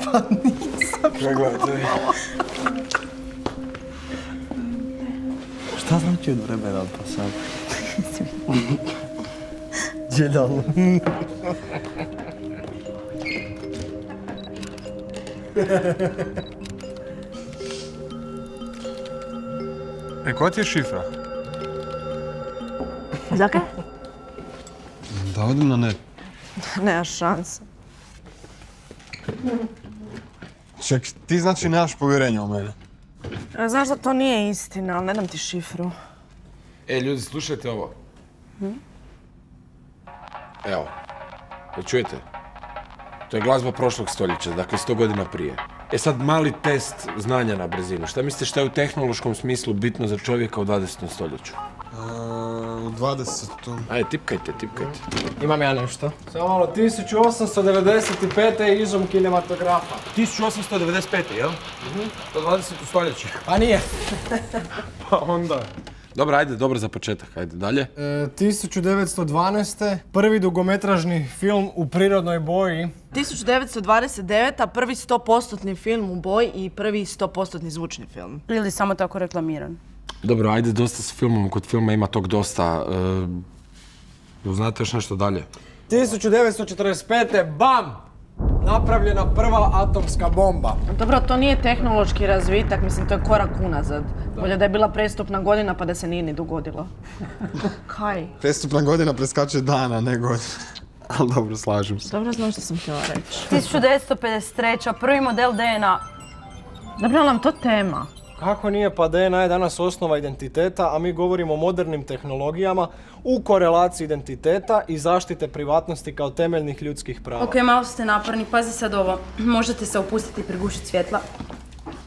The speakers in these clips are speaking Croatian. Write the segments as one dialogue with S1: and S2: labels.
S1: Pa nisam.
S2: Kaj gledaj?
S1: Šta znači od vremena pa sad? Đeljalo.
S2: Koja ti je šifra?
S3: Zakaj?
S2: Da odem na net.
S3: Nema šanse.
S2: Ček, ti znači nemaš povjerenja u mene.
S3: Znaš da to nije istina, ali ne dam ti šifru.
S4: Ljudi, slušajte ovo. Evo, jel čujete? To je glazba prošlog stoljeća, dakle 100 godina prije. Sad mali test znanja na brzinu. Šta mislite šta je u tehnološkom smislu bitno za čovjeka u 20. stoljeću?
S2: U 20.
S4: Ajde, tipkajte.
S1: Imam ja nešto. Samo malo, 1895. izum kinematografa.
S4: 1895. jel? To je 20. stoljeće.
S1: Pa nije. Pa onda.
S4: Dobro, ajde, dobro za početak, ajde dalje.
S1: 1912. prvi dugometražni film u prirodnoj boji.
S3: 1929. prvi 100% film u boji i prvi 100% zvučni film.
S5: Ili samo tako reklamiran.
S4: Dobro, ajde, dosta s filmom, kod filma ima tog dosta. Znate još nešto dalje?
S1: 1945. BAM! Napravljena prva atomska bomba.
S3: Dobro, to nije tehnološki razvitak, mislim, to je korak unazad. Bolje da je bila prestupna godina pa da se nije ni dogodilo. Kaj?
S2: Prestupna godina preskače dana, ne godine. Ali dobro, slažem se.
S3: Dobro, znam što sam htjela reći.
S5: 1953. prvi model DNA.
S3: Dobro, ali nam to tema.
S1: Kako nije, pa DNA je danas osnova identiteta, a mi govorimo o modernim tehnologijama u korelaciji identiteta i zaštite privatnosti kao temeljnih ljudskih prava.
S5: Ok, malo ste naporni, pazi sad ovo. Možete se opustiti i prigušiti svjetla.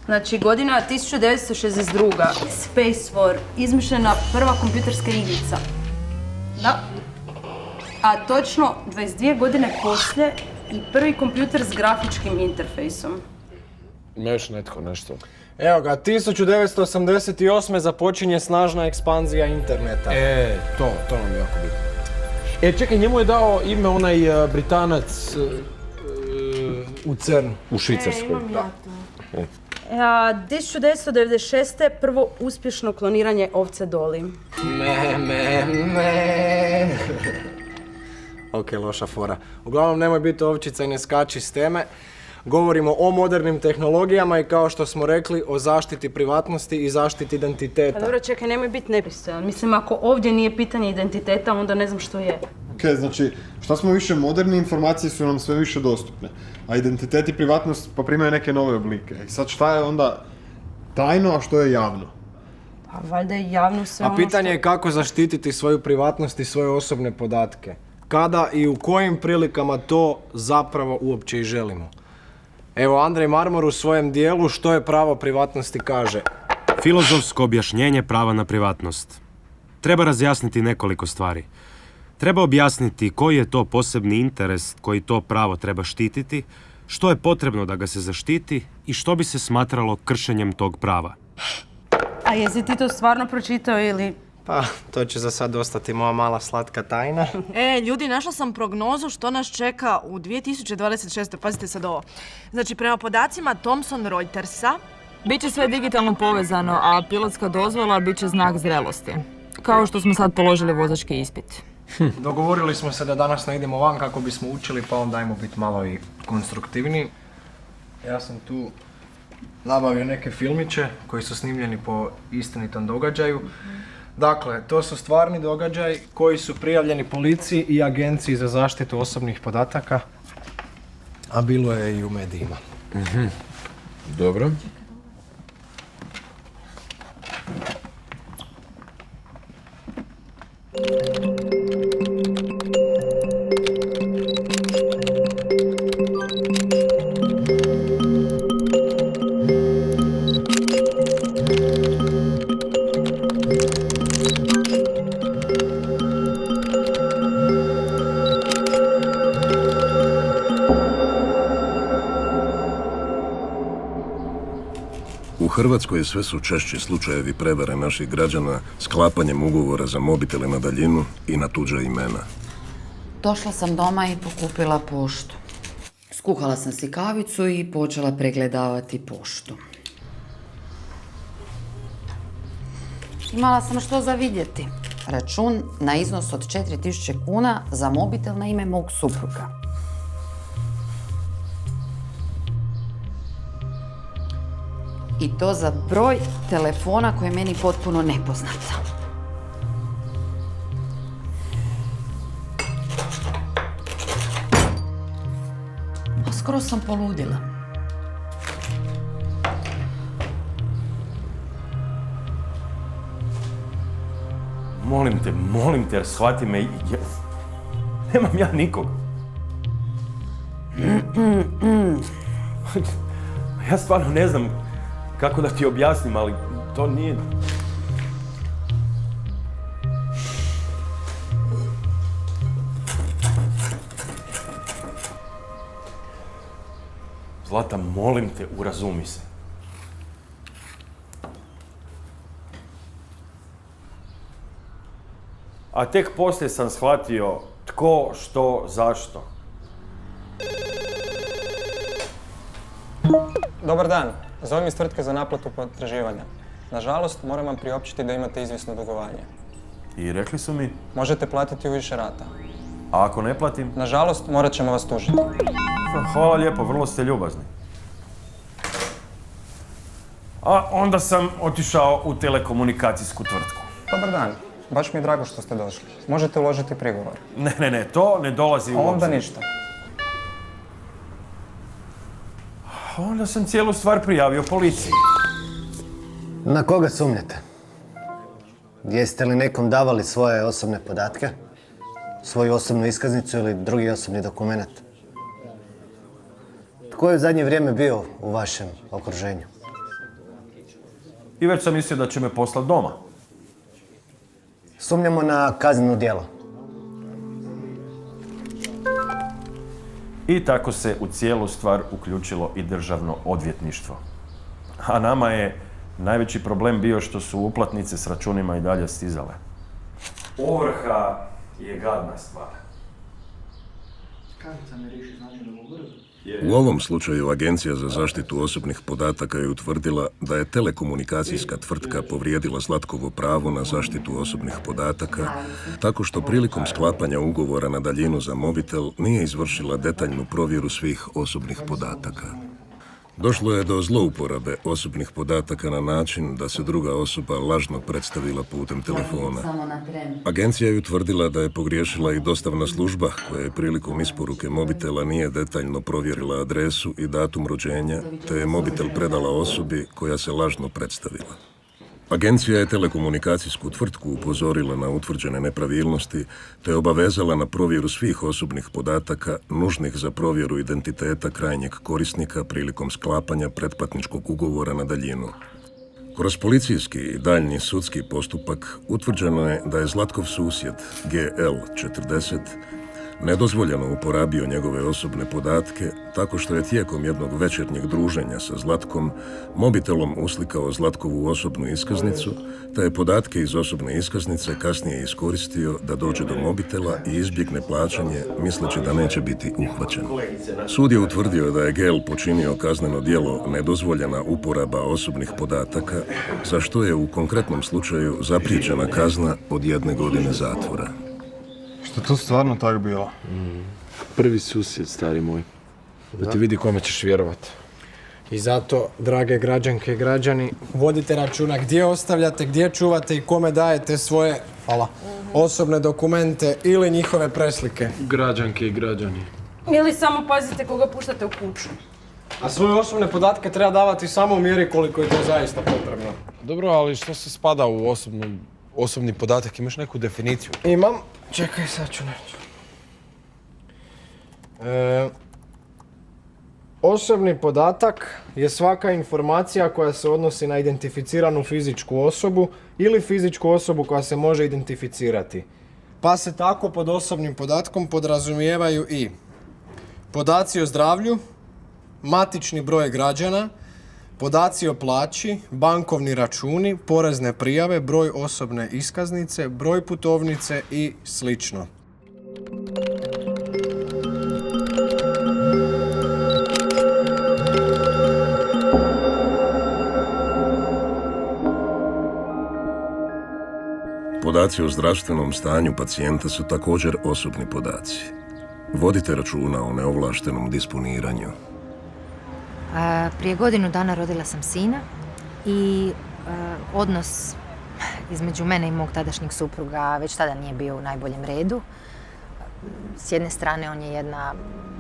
S5: Znači, godina 1962. Space War, izmišljena prva kompjuterska igrica. Da. A točno 22 godine poslije i prvi kompjuter s grafičkim interfejsom.
S4: Ima još netko nešto?
S1: Evo ga, 1988. započinje snažna ekspanzija interneta.
S4: To nam je jako bitno. Čekaj, njemu je dao ime onaj Britanac
S1: U CERN.
S4: u Švicarskoj.
S5: Imam ja to. 1996. prvo uspješno kloniranje ovce Dolly.
S1: Ok, loša fora. Uglavnom, nemoj biti ovčica i ne skači s teme. Govorimo o modernim tehnologijama i kao što smo rekli, o zaštiti privatnosti i zaštiti identiteta.
S5: Pa dobro, čekaj, nemoj biti nepristojan. Mislim, ako ovdje nije pitanje identiteta, onda ne znam što je.
S2: Ok, znači, šta smo više moderni, informacije su nam sve više dostupne. A identitet i privatnost poprimaju neke nove oblike. I sad šta je onda tajno, a što je javno?
S5: Pa valjda je javno sve
S1: A pitanje je kako zaštititi svoju privatnost i svoje osobne podatke. Kada i u kojim prilikama to zapravo uopće i želimo. Evo, Andrej Marmor u svojem dijelu Što je pravo privatnosti kaže.
S6: Filozofsko objašnjenje prava na privatnost. Treba razjasniti nekoliko stvari. Treba objasniti koji je to posebni interes koji to pravo treba štititi, što je potrebno da ga se zaštiti i što bi se smatralo kršenjem tog prava.
S5: A jesi ti to stvarno pročitao ili...
S1: Pa, to će za sad ostati moja mala slatka tajna.
S3: Ljudi, našla sam prognozu što nas čeka u 2026. Pazite sad ovo. Znači, prema podacima Thomson Reutersa,
S7: Biće sve digitalno povezano, a pilotska dozvola bit će znak zrelosti. Kao što smo sad položili vozački ispit.
S1: Dogovorili smo se da danas ne idemo van kako bismo učili, pa onda ajmo biti malo i konstruktivniji. Ja sam tu nabavio neke filmiće koji su snimljeni po istinitom događaju. Dakle, to su stvarni događaji koji su prijavljeni policiji i Agenciji za zaštitu osobnih podataka, a bilo je i u medijima.
S4: Dobro.
S8: U Hrvatskoj sve su češći slučajevi prevare naših građana sklapanjem ugovora za mobitele na daljinu i na tuđa imena.
S9: Došla sam doma i pokupila poštu.
S10: S
S9: Skuhala sam si kavicu i počela pregledavati poštu. Imala sam što za vidjeti. Račun na iznos od 4000 kuna za mobitel na ime mog supruga. I to za broj telefona koji je meni potpuno nepoznat. Skoro sam poludila.
S10: Molim te, jer shvati me, nemam ja nikog. Ja stvarno ne znam kako da ti objasnim, ali to nije... Zlata, molim te, urazumi se. A tek poslije sam shvatio tko, što, zašto.
S11: Dobar dan, zovem iz tvrtke za naplatu potraživanja. Nažalost, moram vam priopćiti da imate izvjesno dugovanje.
S10: I rekli su mi?
S11: Možete platiti u više rata.
S10: A ako ne platim?
S11: Nažalost, morat ćemo vas tužiti.
S10: Hvala lijepo, vrlo ste ljubazni. A onda sam otišao u telekomunikacijsku tvrtku.
S11: Dobar dan, baš mi je drago što ste došli. Možete uložiti prigovor.
S10: Ne, to ne dolazi u obzir.
S11: Onda ništa.
S10: Onda sam cijelu stvar prijavio policiji.
S12: Na koga sumnjate? Jeste li nekom davali svoje osobne podatke? Svoju osobnu iskaznicu ili drugi osobni dokument? Tko je u zadnje vrijeme bio u vašem okruženju?
S10: I već sam mislio da će me poslati doma.
S12: Sumnjamo na kazneno djelo.
S10: I tako se u cijelu stvar uključilo i državno odvjetništvo. A nama je najveći problem bio što su uplatnice s računima i dalje stizale. Ovrha je gadna stvar.
S8: U ovom slučaju Agencija za zaštitu osobnih podataka je utvrdila da je telekomunikacijska tvrtka povrijedila Zlatkovo pravo na zaštitu osobnih podataka tako što prilikom sklapanja ugovora na daljinu za mobitel nije izvršila detaljnu provjeru svih osobnih podataka. Došlo je do zlouporabe osobnih podataka na način da se druga osoba lažno predstavila putem telefona. Agencija je utvrdila da je pogriješila i dostavna služba koja je prilikom isporuke mobitela nije detaljno provjerila adresu i datum rođenja, te je mobitel predala osobi koja se lažno predstavila. Agencija je telekomunikacijsku tvrtku upozorila na utvrđene nepravilnosti te obavezala na provjeru svih osobnih podataka nužnih za provjeru identiteta krajnjeg korisnika prilikom sklapanja pretplatničkog ugovora na daljinu. Kroz policijski i daljnji sudski postupak utvrđeno je da je Zlatkov susjed GL 40 nedozvoljeno uporabio njegove osobne podatke tako što je tijekom jednog večernjeg druženja sa Zlatkom mobitelom uslikao Zlatkovu osobnu iskaznicu, te je podatke iz osobne iskaznice kasnije iskoristio da dođe do mobitela i izbjegne plaćanje misleći da neće biti uhvaćen. Sud je utvrdio da je GL počinio kazneno djelo nedozvoljena uporaba osobnih podataka, za što je u konkretnom slučaju zapriječena kazna od 1 godine zatvora.
S2: Što to stvarno tako bilo?
S4: Prvi susjed, stari moj. Da ti vidi kome ćeš vjerovat.
S1: I zato, drage građanke i građani, vodite računa gdje ostavljate, gdje čuvate i kome dajete svoje osobne dokumente ili njihove preslike.
S4: Građanke i građani.
S5: Ili samo pazite koga puštate u kuću.
S1: A svoje osobne podatke treba davati samo u mjeri koliko je to zaista potrebno.
S4: Dobro, ali što se spada u osobni podatak? Imaš neku definiciju?
S1: Imam. Čekaj, sad ću naći. Osobni podatak je svaka informacija koja se odnosi na identificiranu fizičku osobu ili fizičku osobu koja se može identificirati. Pa se tako pod osobnim podatkom podrazumijevaju i podaci o zdravlju, matični broj građana, podaci o plaći, bankovni računi, porezne prijave, broj osobne iskaznice, broj putovnice i slično.
S8: Podaci o zdravstvenom stanju pacijenta su također osobni podaci. Vodite računa o neovlaštenom disponiranju.
S13: Prije godinu dana rodila sam sina i odnos između mene i mog tadašnjeg supruga već tada nije bio u najboljem redu. S jedne strane on je jedna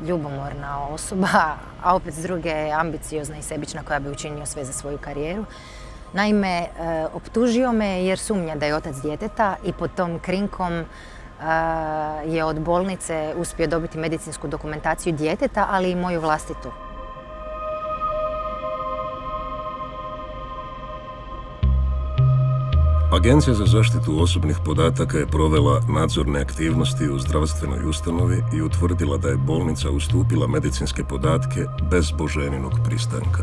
S13: ljubomorna osoba, a opet s druge ambiciozna i sebična koja bi učinio sve za svoju karijeru. Naime, optužio me jer sumnja da je otac djeteta i pod tom krinkom je od bolnice uspio dobiti medicinsku dokumentaciju djeteta, ali i moju vlastitu.
S8: Agencija za zaštitu osobnih podataka je provela nadzorne aktivnosti u zdravstvenoj ustanovi i utvrdila da je bolnica ustupila medicinske podatke bez Boženinog pristanka.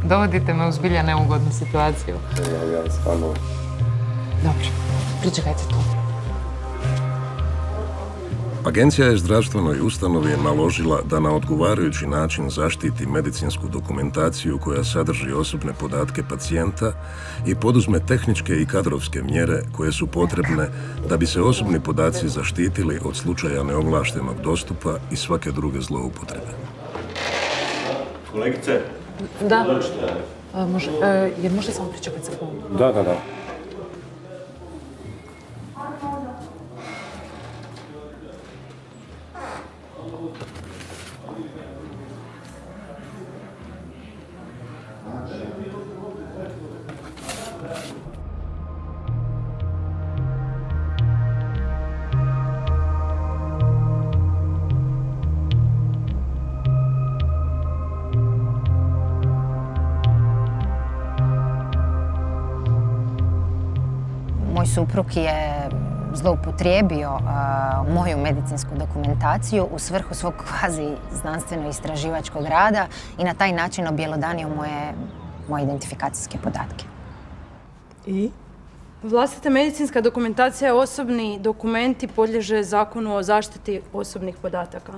S7: Dovodite me u zbilja neugodnu situaciju.
S10: Ja stvarno...
S7: Dobro, pričekajte tu.
S8: Agencija je zdravstvenoj ustanovi naložila da na odgovarajući način zaštiti medicinsku dokumentaciju koja sadrži osobne podatke pacijenta i poduzme tehničke i kadrovske mjere koje su potrebne da bi se osobni podaci zaštitili od slučaja neovlaštenog dostupa i svake druge zloupotrebe.
S10: Kolegice?
S7: Da. Može, jer može samo pričekati sekundu?
S10: Da.
S13: Moj suprug je zloupotrijebio moju medicinsku dokumentaciju u svrhu svog kvazi znanstveno-istraživačkog rada i na taj način objelodanio moje identifikacijske podatke.
S5: I? Vlastita medicinska dokumentacija, osobni dokumenti podliježe Zakonu o zaštiti osobnih podataka.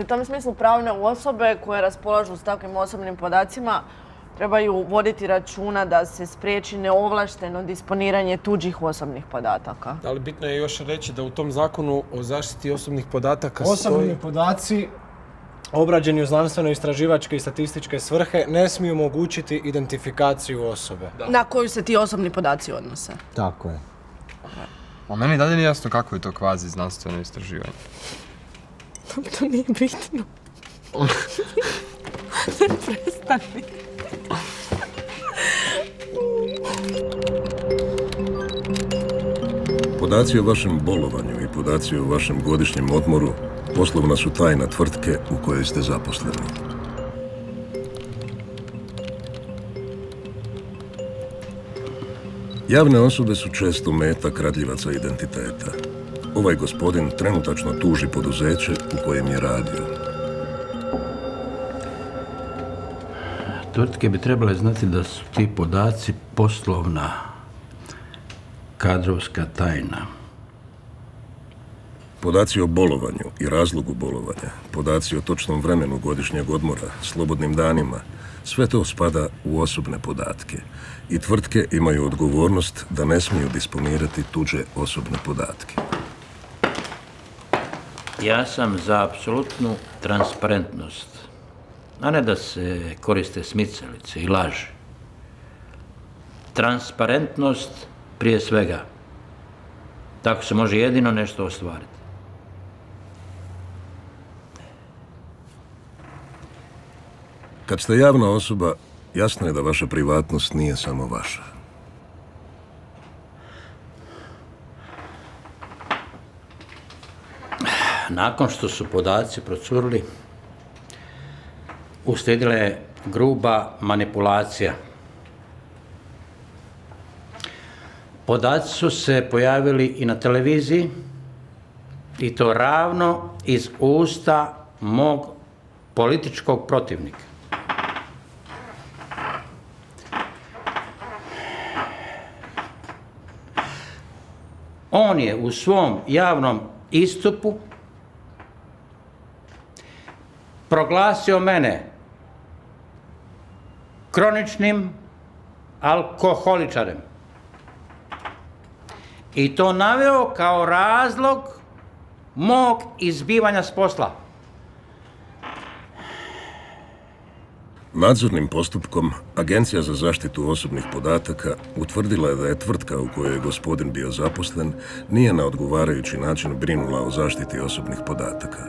S3: U tom smislu pravne osobe koje raspolažu s takvim osobnim podacima trebaju voditi računa da se spriječi neovlašteno disponiranje tuđih osobnih podataka.
S4: Ali bitno je još reći da u tom zakonu o zaštiti osobnih podataka
S1: Osobni podaci obrađeni u znanstveno-istraživačke i statističke svrhe ne smiju omogućiti identifikaciju osobe.
S3: Na koju se ti osobni podaci odnose.
S14: Tako je. A meni dalje nije jasno kako je to kvazi znanstveno istraživanje.
S3: To nije bitno. Prestani.
S8: Podaci o vašem bolovanju i podaci o vašem godišnjem odmoru poslovna su tajna tvrtke u kojoj ste zaposleni. Javne osobe su često meta kradljivaca identiteta. Ovaj gospodin trenutačno tuži poduzeće u kojem je radio.
S15: Tvrtke bi trebale znati da su ti podaci poslovna, kadrovska tajna.
S8: Podaci o bolovanju i razlogu bolovanja, podaci o točnom vremenu godišnjeg odmora, slobodnim danima, sve to spada u osobne podatke. I tvrtke imaju odgovornost da ne smiju disponirati tuđe osobne podatke.
S15: Ja sam za apsolutnu transparentnost, a ne da se koriste smicalice i laži. Transparentnost prije svega. Tako se može jedino nešto ostvariti.
S8: Kad ste javna osoba, jasno je da vaša privatnost nije samo vaša.
S15: Nakon što su podaci procurili, uslijedila je gruba manipulacija. Podaci su se pojavili i na televiziji, i to ravno iz usta mog političkog protivnika. On je u svom javnom istupu proglasio mene kroničnim alkoholičarem. I to naveo kao razlog mog izbivanja s posla.
S8: Nadzornim postupkom Agencija za zaštitu osobnih podataka utvrdila je da je tvrtka u kojoj je gospodin bio zaposlen nije na odgovarajući način brinula o zaštiti osobnih podataka.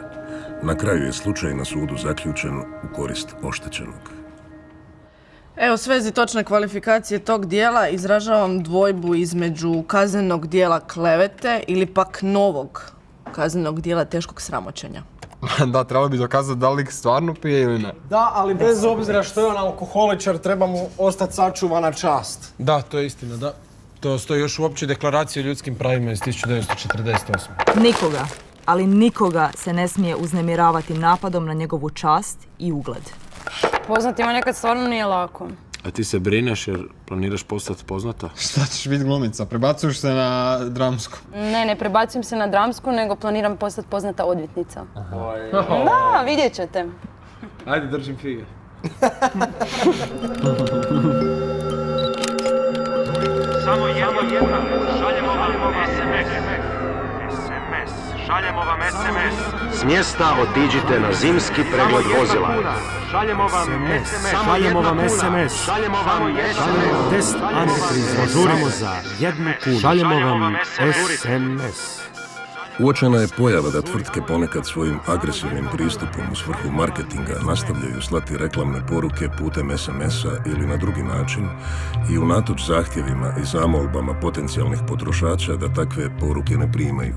S8: Na kraju je slučaj na sudu zaključen u korist oštećenog.
S3: Evo, u svezi točne kvalifikacije tog dijela izražavam dvojbu između kaznenog dijela klevete ili pak novog kaznenog dijela teškog sramoćenja.
S14: Da, trebalo bi dokazati da li lik stvarno pije ili ne.
S1: Da, ali bez obzira što je on alkoholičar, treba mu ostati sačuvana čast.
S4: Da, to je istina, da. To stoji još u općoj deklaraciji o ljudskim pravima iz 1948.
S7: Nikoga, ali nikoga se ne smije uznemiravati napadom na njegovu čast i ugled.
S5: Poznatima nekad stvarno nije lako.
S4: A ti se brineš jer planiraš postati poznata?
S2: Šta ćeš biti glumica? Prebacuješ se na dramsku?
S5: Ne prebacujem se na dramsku, nego planiram postati poznata odvjetnica. Da, vidjet ćete.
S4: Ajde, držim fige.
S16: Samo jedna, šaljemo vam SMS. Šaljemo vam SMS.
S17: S mjesta otiđite na zimski pregled vozila.
S16: Šaljemo vam SMS.
S6: Šaljemo vam SMS.
S16: Šaljemo vam SMS.
S6: Test antifriz požurimo za 1 kunu. Šaljemo vam SMS.
S8: Uočena je pojava da tvrtke ponekad svojim agresivnim pristupom u svrhu marketinga nastavljaju slati reklamne poruke putem SMS-a ili na drugi način i unatoč zahtjevima i zamolbama potencijalnih potrošača da takve poruke ne primaju.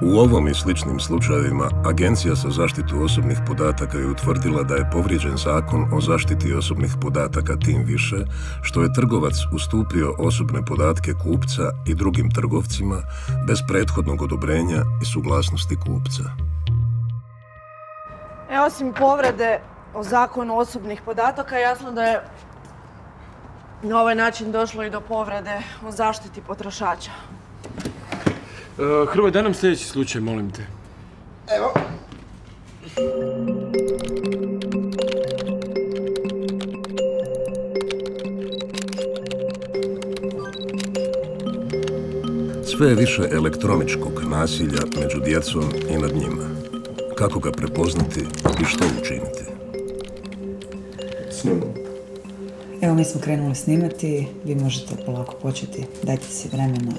S8: U ovom i sličnim slučajevima Agencija za zaštitu osobnih podataka je utvrdila da je povrijeđen zakon o zaštiti osobnih podataka tim više što je trgovac ustupio osobne podatke kupca i drugim trgovcima bez prethodnog odobrenja i suglasnosti kupca.
S3: Osim povrede o zakonu osobnih podataka, jasno da je na ovaj način došlo i do povrede o zaštiti potrošača.
S4: Hrvoj, daj nam sljedeći slučaj, molim te.
S1: Evo.
S8: Sve je više elektroničkog nasilja među djecom i nad njima. Kako ga prepoznati i što učiniti?
S18: Evo, mi smo krenuli snimati, vi možete polako početi. Dajte si vremena.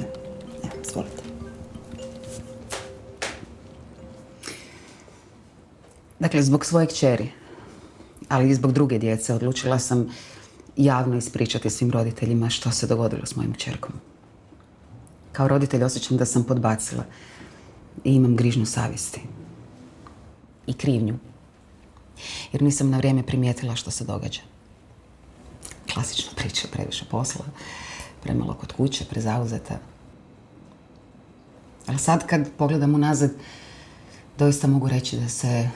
S18: Evo, izvolite. Dakle, zbog svoje kćeri, ali i zbog druge djece, odlučila sam javno ispričati svim roditeljima što se dogodilo s mojim kćerkom. Kao roditelj osjećam da sam podbacila i imam grižnju savjesti. I krivnju. Jer nisam na vrijeme primijetila što se događa. Klasična priča, previše posla, premalo kod kuće, prezauzeta. Ali sad kad pogledam unazad, doista mogu reći da se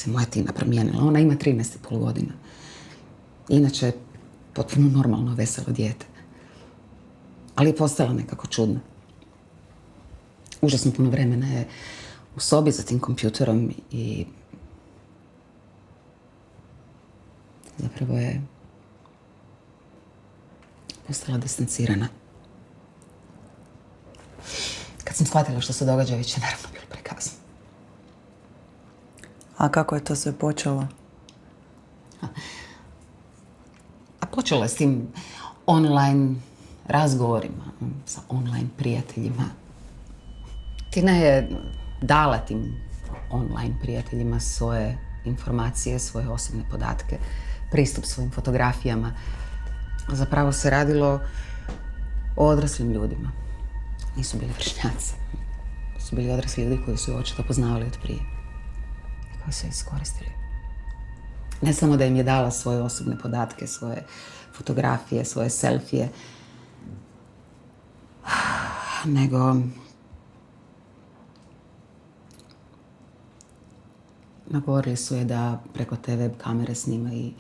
S18: moja Tina promijenila. Ona ima 13,5 godina. Inače, potpuno normalno, veselo dijete. Ali je postala nekako čudna. Užasno puno vremena je u sobi za tim kompjuterom i zapravo je postala distancirana. Kad sam shvatila što se događa, već je naravno bilo prekasno. A kako je to sve počelo?
S9: A počelo je s tim online razgovorima, sa online prijateljima. Tina je dala tim online prijateljima svoje informacije, svoje osobne podatke, pristup svojim fotografijama. Zapravo se radilo o odraslim ljudima. Nisu bili vršnjaci. Su bili odrasli ljudi koji su je očito poznavali od prije. I koji su je iskoristili. Ne samo da im je dala svoje osobne podatke, svoje fotografije, svoje selfije, nego nagovorili su je da preko te web kamere snima i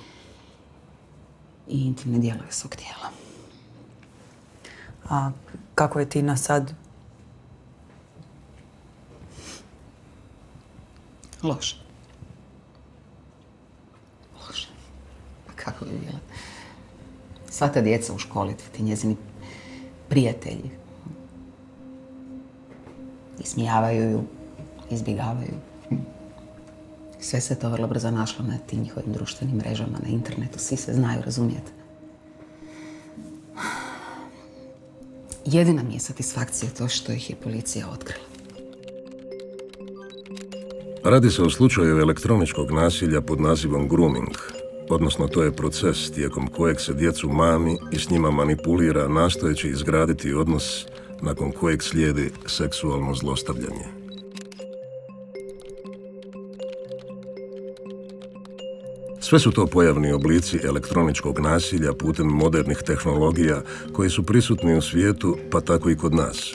S9: intimne dijelove svog tijela.
S18: A kako je Tina sad?
S9: Loše. Loše. Kako bi bila?
S18: Sva ta djeca u školi, ti njezini prijatelji. Ismijavaju ju, izbjegavaju. Sve se to vrlo brzo našlo na tim njihovim društvenim mrežama, na internetu. Svi se znaju, razumijete. Jedina mi je satisfakcija to što ih je policija otkrila.
S8: Radi se o slučaju elektroničkog nasilja pod nazivom grooming, odnosno to je proces tijekom kojeg se djecu mami i s njima manipulira nastojeći izgraditi odnos nakon kojeg slijedi seksualno zlostavljanje. Sve su to pojavni oblici elektroničkog nasilja putem modernih tehnologija koji su prisutni u svijetu, pa tako i kod nas.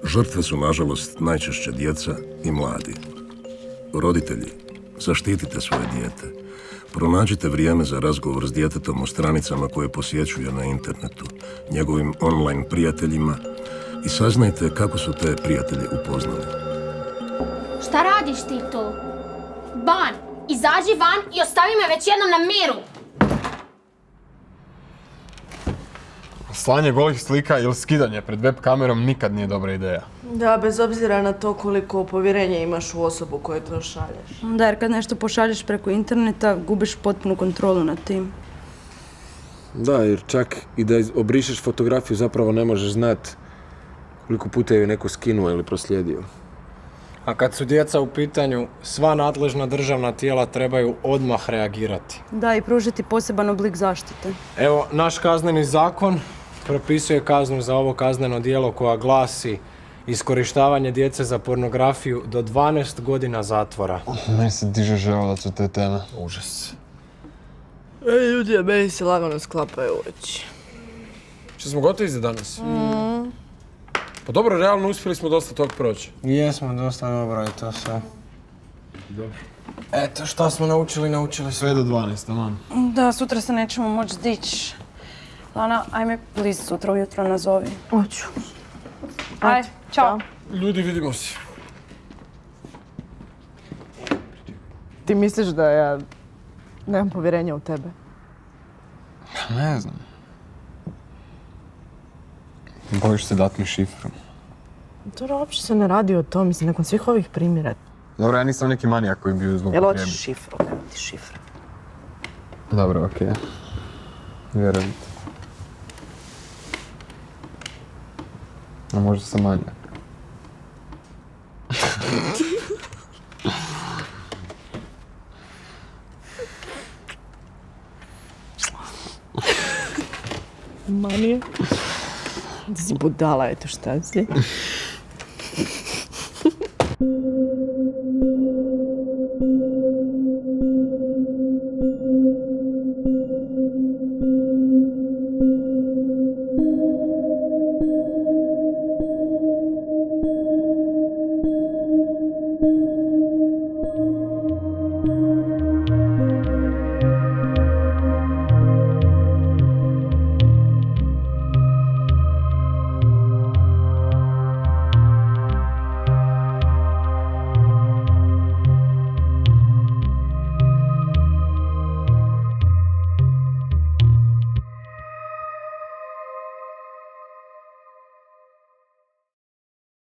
S8: Žrtve su, nažalost, najčešće djeca i mladi. Roditelji, zaštitite svoje dijete. Pronađite vrijeme za razgovor s djetetom o stranicama koje posjećuje na internetu, njegovim online prijateljima i saznajte kako su te prijatelje upoznali.
S19: Šta radiš ti tu? Ban, izađi van i ostavi me već jednom na miru!
S2: Slanje golih slika ili skidanje pred web kamerom nikad nije dobra ideja.
S3: Da, bez obzira na to koliko povjerenja imaš u osobu koju to šalješ.
S5: Da, jer kad nešto pošalješ preko interneta, gubiš potpunu kontrolu nad tim.
S4: Da, jer čak i da obrišeš fotografiju zapravo ne možeš znat koliko puta je neko skinuo ili proslijedio.
S1: A kad su djeca u pitanju, sva nadležna državna tijela trebaju odmah reagirati.
S5: Da, i pružiti poseban oblik zaštite.
S1: Evo, naš kazneni zakon propisuje kaznu za ovo kazneno djelo koja glasi iskorištavanje djece za pornografiju do 12 godina zatvora.
S2: Meni se diže želudac od te teme.
S1: Užas.
S3: Ljudi, meni se lagano sklapaju oči.
S4: Što smo gotovi za danas? Pa dobro, realno uspjeli smo dosta tog proći.
S1: Jesmo, dosta dobro je to sve. Dobro. Eto, šta smo naučili smo.
S2: Sve do 12, taman.
S5: Da, sutra se nećemo moći dići. Lana, ajme, please, sutra ujutro nazovi.
S3: Hoću.
S5: Ajde, čao.
S4: Ljudi, vidimo se.
S3: Ti misliš da ja nemam povjerenja u tebe?
S2: Ne znam. Bojiš se dat mi šifru.
S3: To uopće se ne radi o tom, mislim, nakon svih ovih primjera.
S2: Dobro, ja nisam neki manijak koji bi ju zloupotrijebio.
S3: Jel hoćeš šifru? Evo ti šifru.
S2: Dobro, okej. Vjerujem ti. A možda sam manijak.
S3: Manijak? Ti si budala, eto šta si.